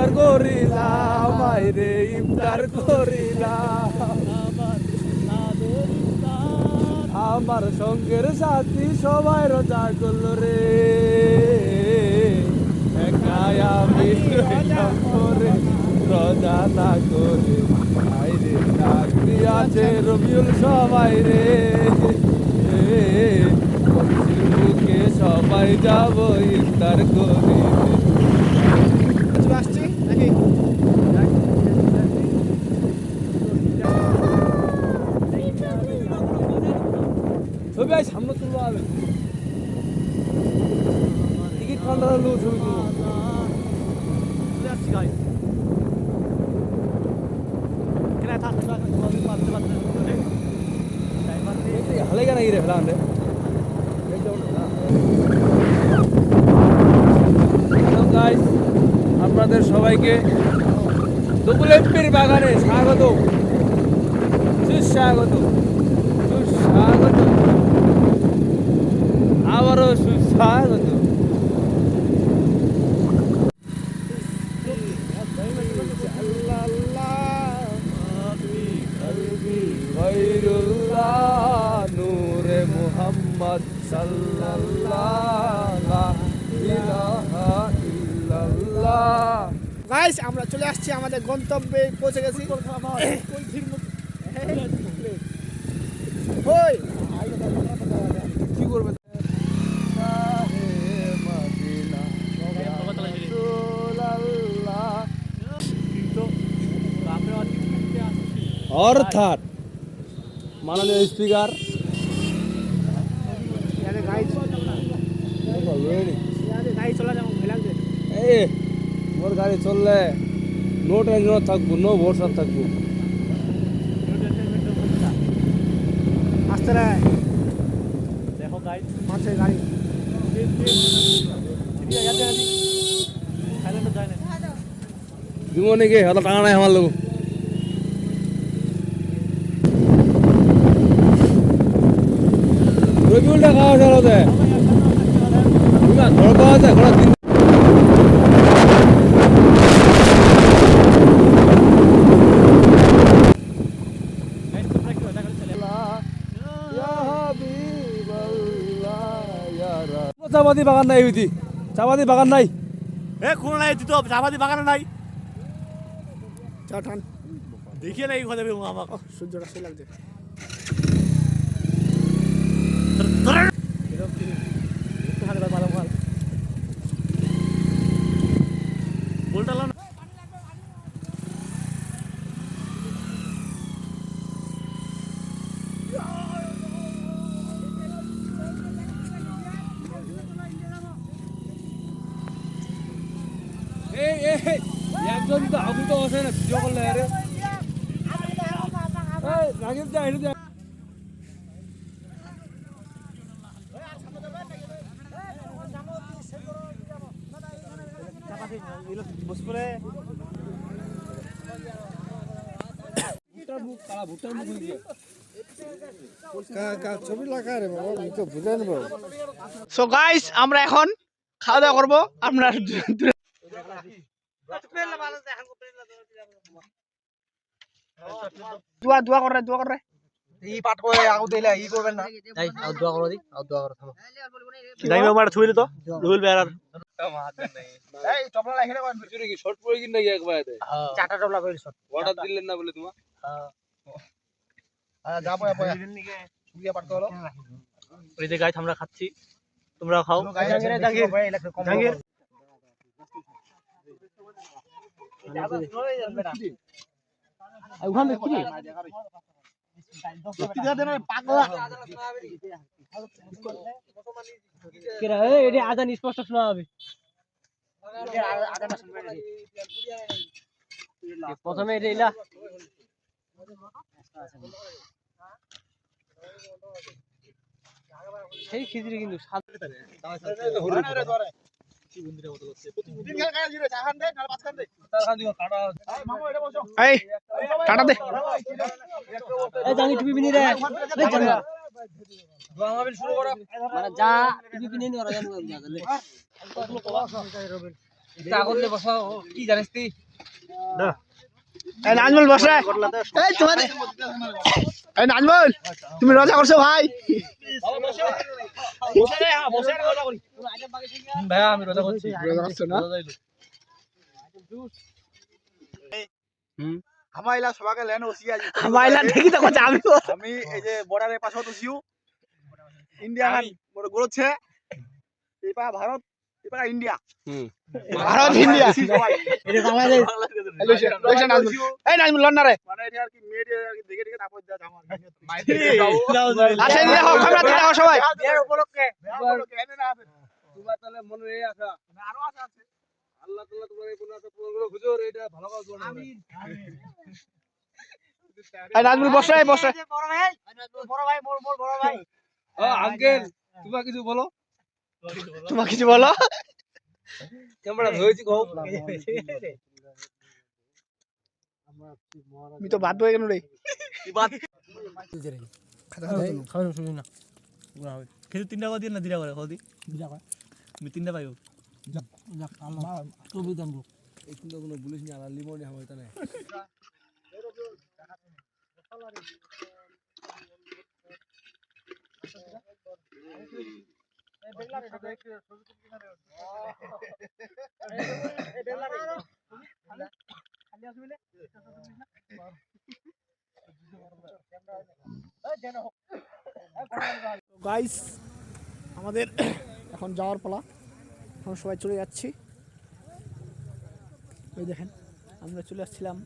ইফতার করিলাম মাইরে ইফতার করিলাম আমার সঙ্গের সাথী সবাই রোজা করল রে একাই আমি রইলাম করে রোজা না করে মাইরে চাকরি আছে রবিউল সবাই রে মুখে সবাই যাব ইফতার করে আসছি নাকি ছবি আজ সামনে তুলবো হবে টিকিট কাউন্টার হলো ছবি তুলবো হালে কেন রে ফেলা আনলে গাইস আপনাদের সবাইকে দুপুল এমপির বাগানে স্বাগত সুস্বাগত সুস্বাগত আবারও সুস্বাগত নূরে মুহাম্মদ সাল্লাল্লাহু ইলাহা ইল্লাল্লাহ গাইস আমরা চলে আসছি আমাদের গন্তব্যে পৌঁছে গেছি ওই কি করবে অর্থাৎ মাননীয় স্পিকার এই মোর গাড়ি চললে নো টেনশন থাকবো নো ভরসা থাকবো আসতে রে দেখো গাইস মাছের গাড়ি জীবনে কে হঠাৎ টাকা নাই আমার লোক রবিউলটা খাওয়া চলো দেয় ঘর পাওয়া যায় ঘোড়া তিন চাপাতি বাগান নাই হইতি চাপাতি বাগান নাই কোনো নাই তুই তো চাপাতি বাগানে নাই চাঠান দেখিয়ে নাই কথা বেরো আমাকে সূর্যটা সে লাগছে বলটা না একজন তো আবু তো আছে না ভিডিও করলে আরে রাগিব যা হেঁটে যা ছবি লাগা রে বাবা তো বুঝে নেব সো গাইস আমরা এখন খাওয়া দাওয়া করবো আপনার দোয়া দোয়া কর রে ই পাঠ করে আগু দিলে ই করবেন না এই আউ দোয়া করো দি আউ দোয়া করো থামো দাইমা মার ছুইলে তো রুল বেরার এই টপলা লাইনে কোন ভিতরে কি শর্ট পড়ে কি নাকি একবারে চারটা টপলা করে শট অর্ডার দিলেন না বলে তোমার যা পয়া পয়া সুবিয়া পাঠ করো এই যে গাইস আমরা খাচ্ছি তোমরা খাও জাঙ্গির জাঙ্গির ওখানে কি পাগলা কেরা এটি আজান স্পষ্ট শোনা হবে প্রথমে এটা ইলা সেই খিচুড়ি কিন্তু এই টাটা দে এই জানি টুপি বিনি রে এই জানি দোয়া মাবিল শুরু করা মানে যা টুপি বিনি নি ওরা জানি এই নাজমুল বসে এই তোমাদের এই নাজমুল তুমি রোজা করছো ভাই ভাইয়া আমি রোজা করছি রোজা করছো না আমাইলা সবাকে লেন ওসি আজ মাইলা দেখি তো কথা আমি আমি এই যে বর্ডারের পাশে ওসিউ ইন্ডিয়া বড় গড়ছে এইপা ভারত এইপা ইন্ডিয়া ভারত ইন্ডিয়া এটা বাংলাদেশ এই নাজমুল লন্ডন রে মানে এটা আর কি মেয়ে আর কি দেখে দেখে তারপর যা আমার আচ্ছা দেখো ক্যামেরা দেখো সবাই এর উপলক্ষে এনে না আছে তোমার তাহলে মনে এই আশা আরো আছে আল্লাহ তাআলা তোমার এই পুরো পূরণ করে হুজুর এটা ভালো কাজ করুন আমিন এই নাজমুল বসে বসে বড় ভাই মোর বড় ভাই আঙ্কেল তোমার কিছু বলো তোমার কিছু বলো ক্যামেরা ধরেছি কও আমি তো বাদ হয়ে গেল রে খেতে 3টা বাদ দিয়ে না 2টা করে খাওদি 2টা করে আমি 3টা পাইবো এই কিন্তু কোনো পুলিশ নি আলা লিমনি হয়তো না গাইস আমাদের এখন যাওয়ার পালা এখন সবাই চলে যাচ্ছি এই দেখেন আমরা চলে আসছিলাম